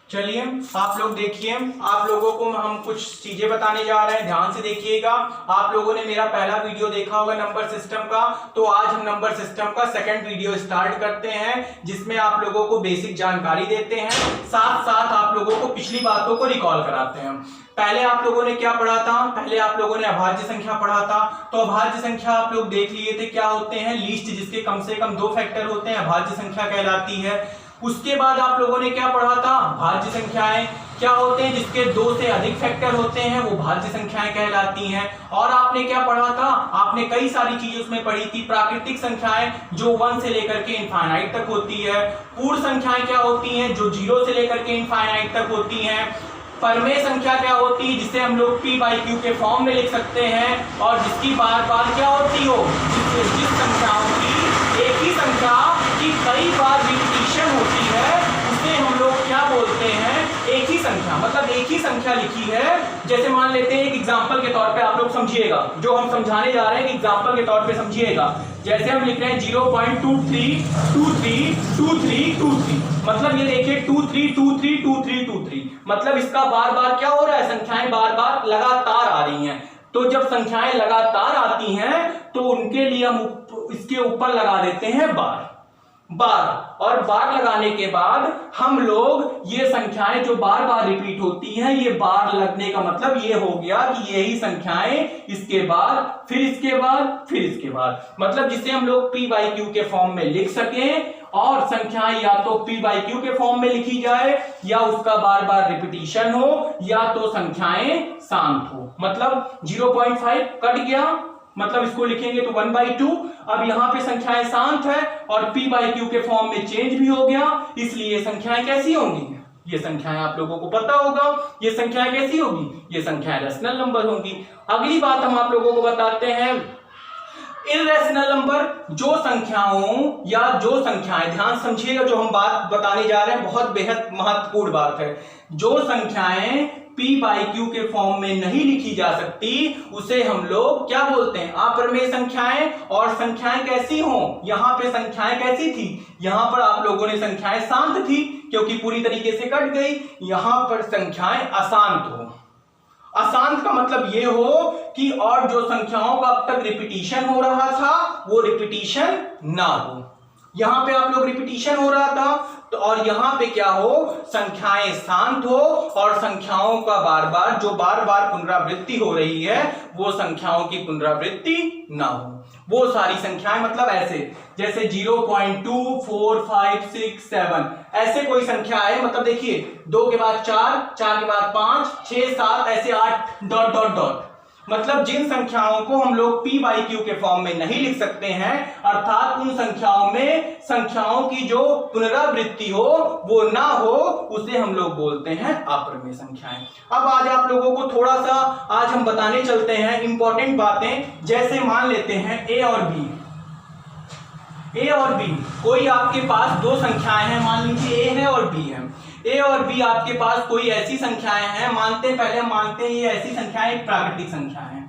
चलिए आप लोग देखिए, आप लोगों को हम कुछ चीजें बताने जा रहे हैं, ध्यान से देखिएगा। आप लोगों ने मेरा पहला वीडियो देखा होगा नंबर सिस्टम का, तो आज हम नंबर सिस्टम का सेकंड वीडियो स्टार्ट करते हैं, जिसमें आप लोगों को बेसिक जानकारी देते हैं, साथ साथ आप लोगों को पिछली बातों को रिकॉल कराते हैं। पहले आप लोगों ने क्या पढ़ा था? पहले आप लोगों ने अभाज्य संख्या पढ़ा था। तो अभाज्य संख्या आप लोग देख लिए थे क्या होते हैं, लीस्ट जिसके कम से कम 2 फैक्टर होते हैं अभाज्य संख्या कहलाती है। उसके बाद आप लोगों ने क्या पढ़ा था? भाज्य संख्याएं क्या होते हैं, जिसके 2 से अधिक फैक्टर होते हैं वो भाज्य संख्याएं कहलाती हैं। और आपने क्या पढ़ा था? आपने कई सारी चीजें उसमें पढ़ी थी। प्राकृतिक संख्याएं जो 1 से लेकर के इनफाइनाइट तक होती है। पूर्ण संख्याएं क्या होती हैं, जो 0 से लेकर के इनफाइनाइट तक होती हैं। परमेय संख्या क्या होती है, जिसे हम लोग p/q के फॉर्म में लिख सकते हैं, और जिसकी बार बार क्या होती हो, जिस संख्याओं की एक ही संख्या की कई बार रिपीटिशन होती है उसे हम लोग क्या बोलते हैं, एक ही संख्या। मतलब एक ही संख्या लिखी है। जैसे मान लेते हैं, एक एग्जांपल के तौर पे आप लोग समझिएगा, जो हम समझाने जा रहे हैं एग्जांपल के तौर पे समझिएगा। जैसे हम लिख रहे हैं 0.23232323, मतलब ये देखिए 23232323, मतलब इसका बार बार क्या हो रहा है, संख्याएं बार बार लगातार आ रही हैं। तो जब संख्याएं लगातार आती हैं तो उनके लिए हम इसके ऊपर लगा देते हैं बार। और बार लगाने के बाद हम लोग ये संख्याएं जो बार बार रिपीट होती हैं, ये बार लगने का मतलब ये हो गया कि यही संख्याएं इसके बाद फिर इसके बाद फिर इसके बाद, मतलब जिसे हम लोग p/q के फॉर्म में लिख सकें। और संख्याएं या तो p/q के फॉर्म में लिखी जाए, या उसका बार बार रिपीटिशन हो, या तो संख्याएं शांत हो। मतलब 0.5 कट गया, मतलब इसको लिखेंगे तो 1/2। अब यहां पे संख्याएं शांत है और p/q के फॉर्म में चेंज भी हो गया, इसलिए संख्याएं कैसी होंगी, ये संख्याएं आप लोगों को पता होगा, ये संख्याएं कैसी होगी, ये संख्याएं रैशनल नंबर होंगी। अगली बात हम आप लोगों को बताते हैं, इररेशनल नंबर, जो संख्याओं या जो संख्याएं, ध्यान समझिएगा जो हम बात बताने जा रहे हैं बहुत बेहद महत्वपूर्ण बात है। जो संख्याएं p/q के फॉर्म में नहीं लिखी जा सकती उसे हम लोग क्या बोलते हैं, अपरिमेय संख्याएं। और संख्याएं कैसी हो, यहां पे संख्याएं कैसी थी, यहां पर आप लोगों ने संख्याएं शांत थी क्योंकि पूरी तरीके से कट गई। यहां पर संख्याएं अशांत हो। अशांत का मतलब ये हो कि और जो संख्याओं का अब तक रिपीटिशन हो रहा था वो रिपीटिशन ना हो। यहां पे आप लोग रिपीटिशन हो रहा था तो, और यहां पे क्या हो, संख्याएं शांत हो, और संख्याओं का बार बार जो बार बार पुनरावृत्ति हो रही है वो संख्याओं की पुनरावृत्ति ना हो। वो सारी संख्याएं मतलब ऐसे, जैसे 0.2456 ऐसे कोई संख्या है, मतलब देखिए 2 के बाद 4, 4 के बाद 5, 6, 7, ऐसे 8 डॉट डॉट डॉट, मतलब जिन संख्याओं को हम लोग p/q के फॉर्म में नहीं लिख सकते हैं, अर्थात उन संख्याओं में संख्याओं की जो पुनरावृत्ति हो वो ना हो, उसे हम लोग बोलते हैं अपरिमेय संख्याएं। अब आज आप लोगों को थोड़ा सा आज हम बताने चलते हैं इंपॉर्टेंट बातें। जैसे मान लेते हैं a और b, कोई आपके पास 2 संख्याएं हैं, मान लीजिए a है और b है। a और b आपके पास कोई ऐसी संख्याएं हैं, पहले हम मानते हैं ये ऐसी संख्याएं प्राकृतिक संख्या है।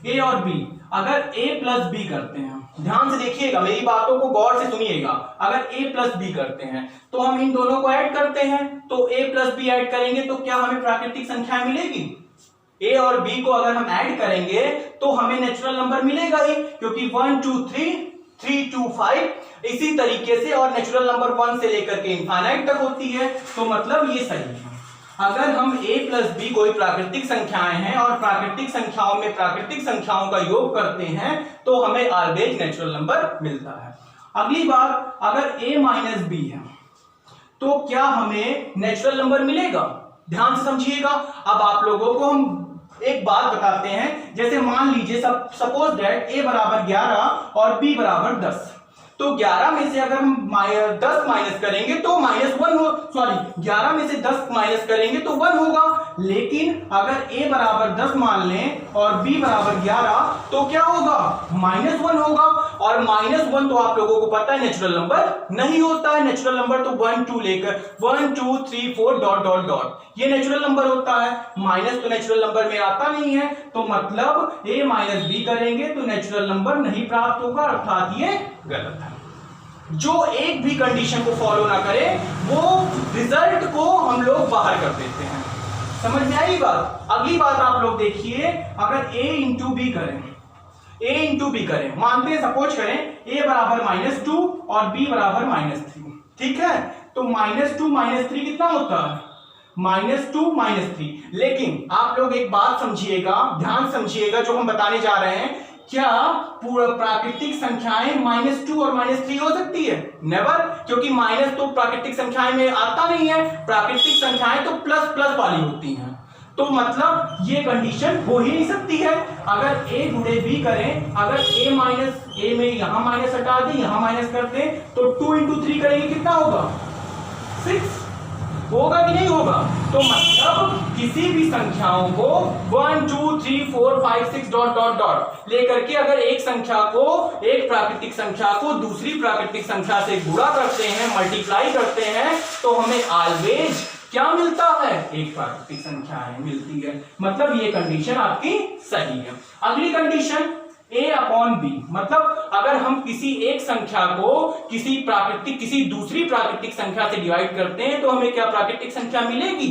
a और b, अगर a प्लस b करते हैं, ध्यान से देखिएगा, मेरी बातों को गौर से सुनिएगा। अगर a प्लस b करते हैं तो हम इन दोनों को ऐड करते हैं, तो a प्लस b ऐड करेंगे तो क्या हमें प्राकृतिक संख्या मिलेगी? a और b को अगर हम ऐड करेंगे तो हमें नेचुरल नंबर मिलेगा ही, क्योंकि 1 2 3 3 2 5 इसी तरीके से, और नेचुरल नंबर 1 से लेकर के इनफाइनाइट तक होती है, तो मतलब ये सही है। अगर हम a प्लस b कोई प्राकृतिक संख्याएं हैं और प्राकृतिक संख्याओं में प्राकृतिक संख्याओं का योग करते हैं तो हमें ऑलवेज नेचुरल नंबर मिलता है। अगली बात, अगर a माइनस b है तो क्या हमें नेचुरल नंबर मिलेगा? ध्यान से समझिएगा। अब आप लोगों को हम एक बात बताते हैं, जैसे मान लीजिए सपोज दैट a बराबर 11 और b बराबर 10, तो 11 में से अगर हम 10 माइनस करेंगे तो -1 हो, सॉरी 11 में से 10 माइनस करेंगे तो 1 होगा। लेकिन अगर a बराबर 10 मान लें और b बराबर 11 तो क्या होगा, -1 होगा। और -1 तो आप लोगों को पता है नेचुरल नंबर नहीं होता है। नेचुरल नंबर तो 1 2 लेकर 1 2 3 4 डॉट डॉट डॉट, ये नेचुरल नंबर होता है। माइनस तो नेचुरल नंबर में आता नहीं है, तो मतलब a माइनस b करेंगे तो नेचुरल नंबर नहीं प्राप्त होगा, अर्थात ये गलत है। जो एक भी कंडीशन को फॉलो ना करे वो रिजल्ट को हम लोग बाहर कर देते हैं। समझ में आई बात? अगली बात आप लोग देखिए, अगर a इंटू बी करें, a इंटू बी करें, मानते हैं सपोज करें a बराबर -2 और b बराबर -3, ठीक है? तो -2 -3 कितना होता है? -2 -3। लेकिन आप लोग एक बात समझिएगा, ध्यान समझिएगा जो हम बताने जा रहे हैं, क्या पूरा प्राकृतिक संख्याएं -2 और -3 हो सकती है? नेवर, क्योंकि माइनस तो प्राकृतिक संख्याएं में आता नहीं है, प्राकृतिक संख्याएं तो प्लस प्लस वाली होती हैं। तो मतलब ये कंडीशन हो ही नहीं सकती है। अगर a गुणे b करें, अगर a में यहां माइनस हटा दें, यहां माइनस कर दें, तो 2 इंटू 3 करेंगे, कितना होगा? 6 होगा कि नहीं होगा? तो मतलब किसी भी संख्याओं को 1 2 3 4 5 6 डॉट डॉट डॉट लेकर के अगर एक संख्या को, एक प्राकृतिक संख्या को दूसरी प्राकृतिक संख्या से गुणा करते हैं, मल्टीप्लाई करते हैं, तो हमें ऑलवेज क्या मिलता है? एक प्राकृतिक संख्या मिलती है। मतलब ये कंडीशन आपकी सही है। अगली कंडीशन a अपॉन b, मतलब अगर हम किसी एक संख्या को किसी दूसरी प्राकृतिक संख्या से डिवाइड करते हैं तो हमें क्या प्राकृतिक संख्या मिलेगी?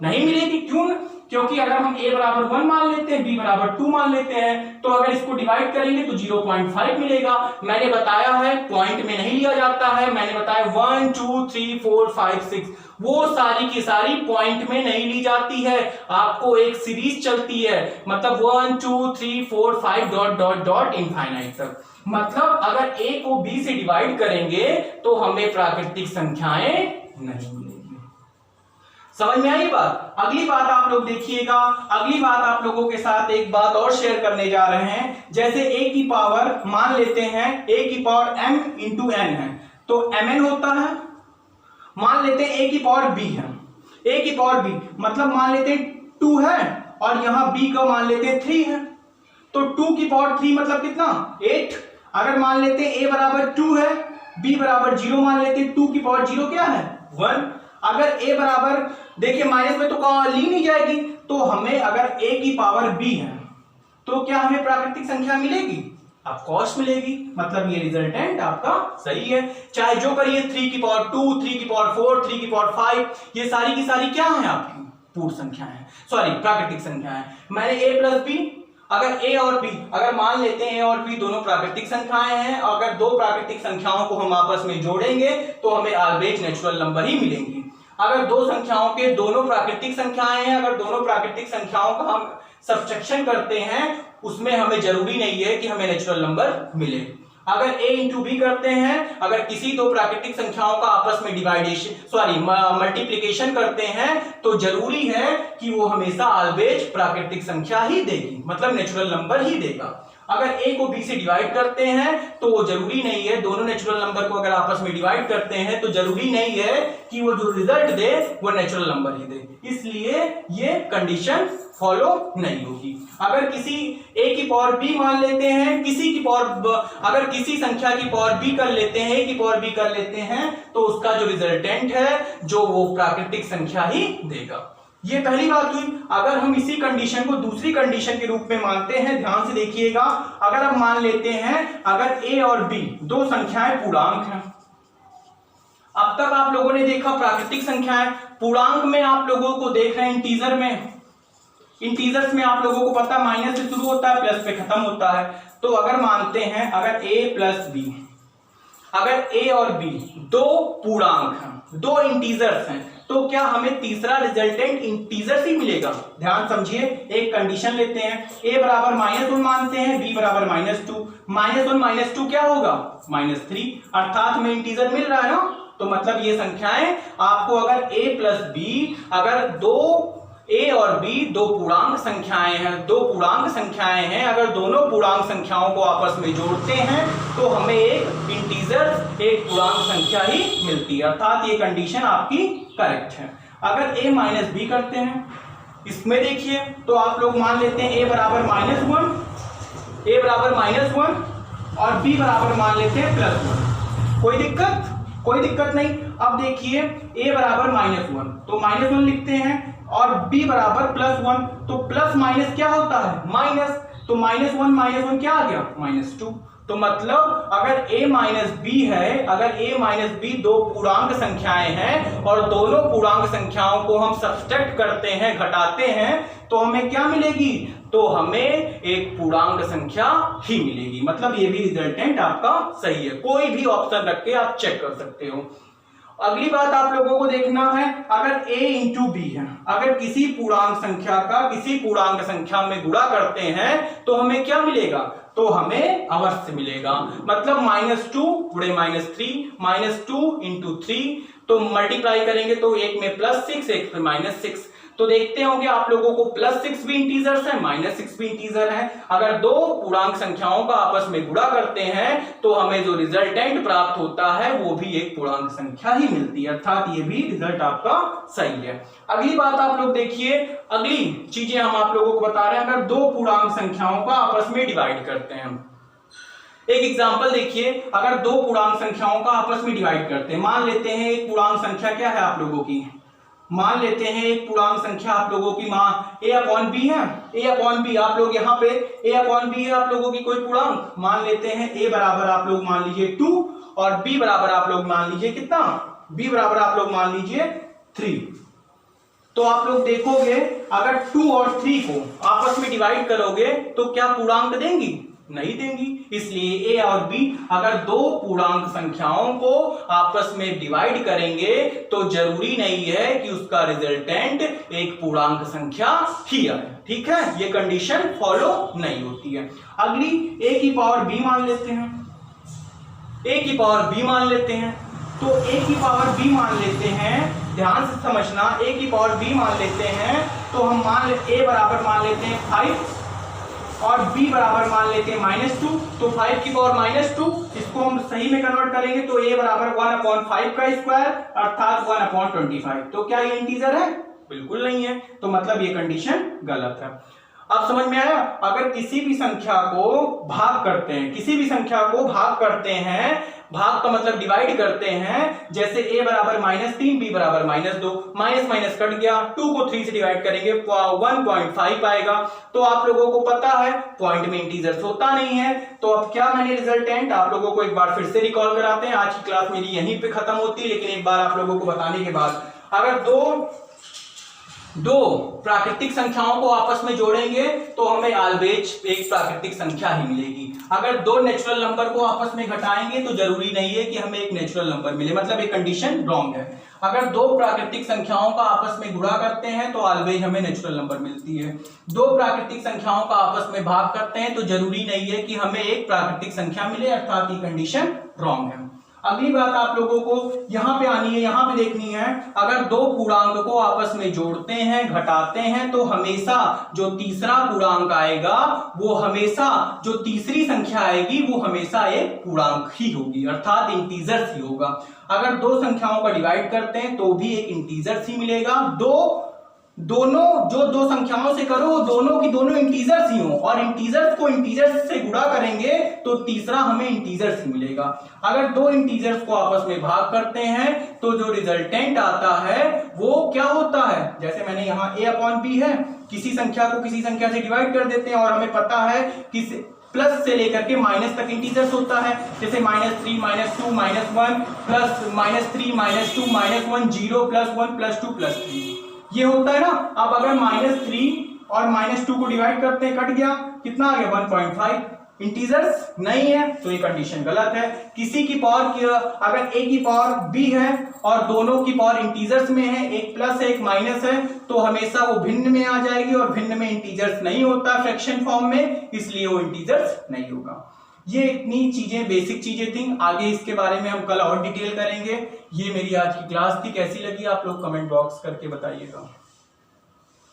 नहीं मिलेगी। क्यों? क्योंकि अगर हम a बराबर 1 मान लेते हैं, b बराबर 2 मान लेते हैं, तो अगर इसको डिवाइड करेंगे तो 0.5 मिलेगा। मैंने बताया है पॉइंट में नहीं लिया जाता है, मैंने बताया 1 2 3 4 5 6 वो सारी की सारी पॉइंट में नहीं ली जाती है, आपको एक सीरीज चलती है, मतलब 1 2 3 4 5 डॉट डॉट डॉट इनफाइनाइट तक। मतलब अगर a को b से डिवाइड करेंगे तो हमें प्राकृतिक संख्याएं नहीं मिलेगी। समझ में आई बात? अगली बात आप लोग देखिएगा, अगली बात आप लोगों के साथ एक बात और शेयर करने जा रहे हैं। जैसे a की पावर मान लेते हैं, a की पावर m इंटू n है, तो mn होता है। मान लेते हैं a की पावर b है, a की पावर b मतलब मान लेते हैं 2 है और यहां b का मान लेते हैं 3 है, तो 2 की पावर 3 मतलब कितना? 8। अगर मान लेते हैं a बराबर 2 है, b बराबर 0 मान लेते हैं, 2 की पावर 0 क्या है? 1। अगर a बराबर, देखिए माइनस में तो ली नहीं जाएगी, तो हमें अगर a की पावर b है तो क्या हमें प्राकृतिक संख्या मिलेगी? ऑफ कोर्स मिलेगी। मतलब ये रिजल्टेंट आपका सही है। चाहे जो करिए, 3 की पावर 2, 3 की पावर 4, 3 की पावर 5, ये सारी की सारी क्या है? आपकी पूर्ण संख्या है, सॉरी प्राकृतिक संख्या है। मैंने a प्लस b, अगर a और b, अगर मान लेते हैं a और b दोनों प्राकृतिक संख्याएं हैं, अगर दो प्राकृतिक संख्याओं को हम आपस में जोड़ेंगे तो हमें ऑलवेज नेचुरल नंबर ही मिलेंगी। अगर दो संख्याओं के दोनों प्राकृतिक संख्याएं हैं, अगर दोनों प्राकृतिक संख्याओं का हम सब्ट्रैक्शन करते हैं, उसमें हमें जरूरी नहीं है कि हमें नेचुरल नंबर मिले। अगर a इंटू बी करते हैं, अगर किसी दो प्राकृतिक संख्याओं का आपस में मल्टीप्लिकेशन करते हैं, तो जरूरी है कि वो हमेशा ऑलवेज प्राकृतिक संख्या ही देगी, मतलब नेचुरल नंबर ही देगा। अगर a को b से डिवाइड करते हैं तो वो जरूरी नहीं है, दोनों नेचुरल नंबर को अगर आपस में डिवाइड करते हैं तो जरूरी नहीं है कि वो जो रिजल्ट दे वो नेचुरल नंबर ही दे, इसलिए ये कंडीशन फॉलो नहीं होगी। अगर किसी a की पावर b मान लेते हैं, किसी की पावर, अगर किसी संख्या की पावर b कर लेते हैं, a की पावर b कर लेते हैं, तो उसका जो रिजल्टेंट है जो वो प्राकृतिक संख्या ही देगा। ये पहली बात हुई। अगर हम इसी कंडीशन को दूसरी कंडीशन के रूप में मानते हैं, ध्यान से देखिएगा, अगर हम मान लेते हैं अगर a और b दो संख्याएं पूर्णांक हैं। अब तक आप लोगों ने देखा प्राकृतिक संख्याएं, पूर्णांक में आप लोगों को देख रहे हैं इंटीजर में, इंटीजर्स में आप लोगों को पता माइनस से शुरू होता है, प्लस पे खत्म होता है। तो अगर मानते हैं अगर a प्लस b, अगर a और b दो पूर्णांक हैं, दो इंटीजर्स हैं, तो क्या हमें तीसरा रिजल्टेंट इंटीजर ही मिलेगा? ध्यान समझिए, एक कंडीशन लेते हैं, a बराबर -1 मानते हैं, b बराबर -2, -1 -2 क्या होगा? -3, अर्थात हमें इंटीजर मिल रहा है ना। तो मतलब ये संख्याएं आपको अगर a प्लस b, अगर दो a और b दो पूर्णांक संख्याएं हैं, दो पूर्णांक संख्याएं हैं, अगर दोनों पूर्णांक संख्याओं को आपस में जोड़ते हैं तो हमें एक इंटीजर, एक पूर्णांक संख्या ही मिलती है, अर्थात ये कंडीशन आपकी करेक्ट है। अगर a माइनस b करते हैं, इसमें देखिए तो आप लोग मान लेते हैं a बराबर -1, a बराबर -1 और b बराबर मान लेते हैं +1। कोई दिक्कत? कोई दिक्कत नहीं। अब देखिए a बराबर -1 तो -1 लिखते हैं और b बराबर +1, तो प्लस माइनस क्या होता है? माइनस, तो -1 क्या आ गया? -2। तो मतलब अगर a माइनस बी है, अगर a माइनस बी दो पूर्णांक संख्याएं हैं और दोनों पूर्णांक संख्याओं को हम सब्सट्रैक्ट करते हैं, घटाते हैं, तो हमें क्या मिलेगी? तो हमें एक पूर्णांक संख्या ही मिलेगी। मतलब ये भी रिजल्टेंट आपका सही है, कोई भी ऑप्शन रख के आप चेक कर सकते हो। अगली बात आप लोगों को देखना है, अगर a इंटू बी है, अगर किसी पूर्णांक संख्या का किसी पूर्णांक संख्या में गुणा करते हैं तो हमें क्या मिलेगा? तो हमें अवश्य मिलेगा। मतलब -2 गुणे -3, -2 इंटू 3, तो मल्टीप्लाई करेंगे तो एक में +6, एक में -6। तो देखते होंगे आप लोगों को +6 भी इंटीजर्स है, -6 भी इंटीजर है। अगर दो पूर्णांक संख्याओं का आपस में गुणा करते हैं तो हमें जो रिजल्टेंट प्राप्त होता है वो भी एक पूर्णांक संख्या ही मिलती है, अर्थात ये भी रिजल्ट आपका सही है। अगली बात आप लोग देखिए, अगली चीजें हम आप लोगों को बता रहे हैं, अगर दो पूर्णांक संख्याओं का आपस में डिवाइड करते हैं। एक एग्जांपल देखिए, अगर दो पूर्णांक संख्याओं का आपस में डिवाइड करते हैं, मान लेते हैं एक पूर्णांक संख्या क्या है आप लोगों की, मान लेते हैं एक पूर्णांक संख्या आप लोगों की a अपॉन बी है, a अपॉन बी, आप लोग यहाँ पे a अपॉन बी है आप लोगों की कोई पूर्णांक, मान लेते हैं a बराबर आप लोग मान लीजिए 2 और b बराबर आप लोग मान लीजिए कितना, b बराबर आप लोग मान लीजिए 3। तो आप लोग देखोगे अगर 2 और 3 को आपस में डिवाइड करोगे तो क्या पूर्णांक देंगी? नहीं देंगी। इसलिए a और b अगर दो पूर्णांक संख्याओं को आपस में डिवाइड करेंगे तो जरूरी नहीं है कि उसका रिजल्टेंट एक पूर्णांक संख्या ही आए, ठीक है, ये कंडीशन फॉलो नहीं होती है। अगली a की पावर b मान लेते हैं, a की पावर b मान लेते हैं, तो a की पावर b मान लेते हैं, ध्यान से समझना, a की पावर b मान लेते हैं, तो हम a बराबर मान लेते हैं 5 और b बराबर मान लेते हैं -2, तो 5 की पावर -2, इसको हम सही में कन्वर्ट करेंगे तो a बराबर 1/5 का स्क्वायर अर्थात 1/25। तो क्या ये इंटीजर है? बिल्कुल नहीं है, तो मतलब ये कंडीशन गलत है। अब समझ में आया? अगर किसी भी संख्या को भाग करते हैं, किसी भी संख्या को भाग करते हैं, भाग का मतलब डिवाइड करते हैं, जैसे a बराबर -3, b बराबर -2, माइनस माइनस कट गया, 2 को 3 से डिवाइड करेंगे 1.5 आएगा। तो आप लोगों को पता है पॉइंट में इंटीजर्स होता नहीं है। तो अब क्या मैंने रिजल्टेंट आप लोगों को एक बार फिर से रिकॉल कराते हैं। आज की क्लास मेरी यहीं पे खत्म होती है, लेकिन एक बार आप लोगों को बताने के बाद, अगर दो प्राकृतिक संख्याओं को आपस में जोड़ेंगे तो हमें ऑलवेज एक प्राकृतिक संख्या ही मिलेगी। अगर दो नेचुरल नंबर को आपस में घटाएंगे तो जरूरी नहीं है कि हमें एक नेचुरल नंबर मिले, मतलब एक कंडीशन रॉन्ग है। अगर दो प्राकृतिक संख्याओं का आपस में गुणा करते हैं तो ऑलवेज हमें नेचुरल नंबर मिलती है। दो प्राकृतिक संख्याओं का आपस में भाग करते हैं तो जरूरी नहीं है कि हमें एक प्राकृतिक संख्या मिले, अर्थात ये कंडीशन रॉन्ग है। अगली बात आप लोगों को यहाँ पे आनी है, यहाँ पे देखनी है, अगर दो पूर्णांक को आपस में जोड़ते हैं, घटाते हैं, तो हमेशा जो तीसरा पूर्णांक आएगा वो हमेशा, जो तीसरी संख्या आएगी वो हमेशा एक पूर्णांक ही होगी, अर्थात इंटीजर्स ही होगा। अगर दो संख्याओं का डिवाइड करते हैं तो भी एक इंटीजर्स ही मिलेगा। दोनों जो दो संख्याओं से करो वो दोनों की दोनों इंटीजर्स ही हो, और इंटीजर्स को इंटीजर्स से गुणा करेंगे तो तीसरा हमें इंटीजर्स ही मिलेगा। अगर दो इंटीजर्स को आपस में भाग करते हैं तो जो रिजल्टेंट आता है वो क्या होता है, जैसे मैंने यहाँ a अपॉन b है, किसी संख्या को किसी संख्या से डिवाइड कर देते हैं और हमें पता है कि प्लस से लेकर के माइनस तक इंटीजर्स होता है, जैसे -3 -2 -1 प्लस -3 -2 -1 0 +1 +2 +3 ये होता है ना। अब अगर -3 और -2 को डिवाइड करते हैं, कट गया, कितना आ गया 1.5, इंटीजर्स नहीं है, तो ये कंडीशन गलत है। किसी की पावर अगर a की पावर b है और दोनों की पावर इंटीजर्स में है, एक प्लस है एक माइनस है, तो हमेशा वो भिन्न में आ जाएगी, और भिन्न में इंटीजर्स नहीं होता फ्रैक्शन फॉर्म में, इसलिए वो इंटीजर्स नहीं होगा। ये इतनी चीजें बेसिक चीजें थी, आगे इसके बारे में हम कल और डिटेल करेंगे। ये मेरी आज की क्लास थी, कैसी लगी आप लोग कमेंट बॉक्स करके बताइएगा।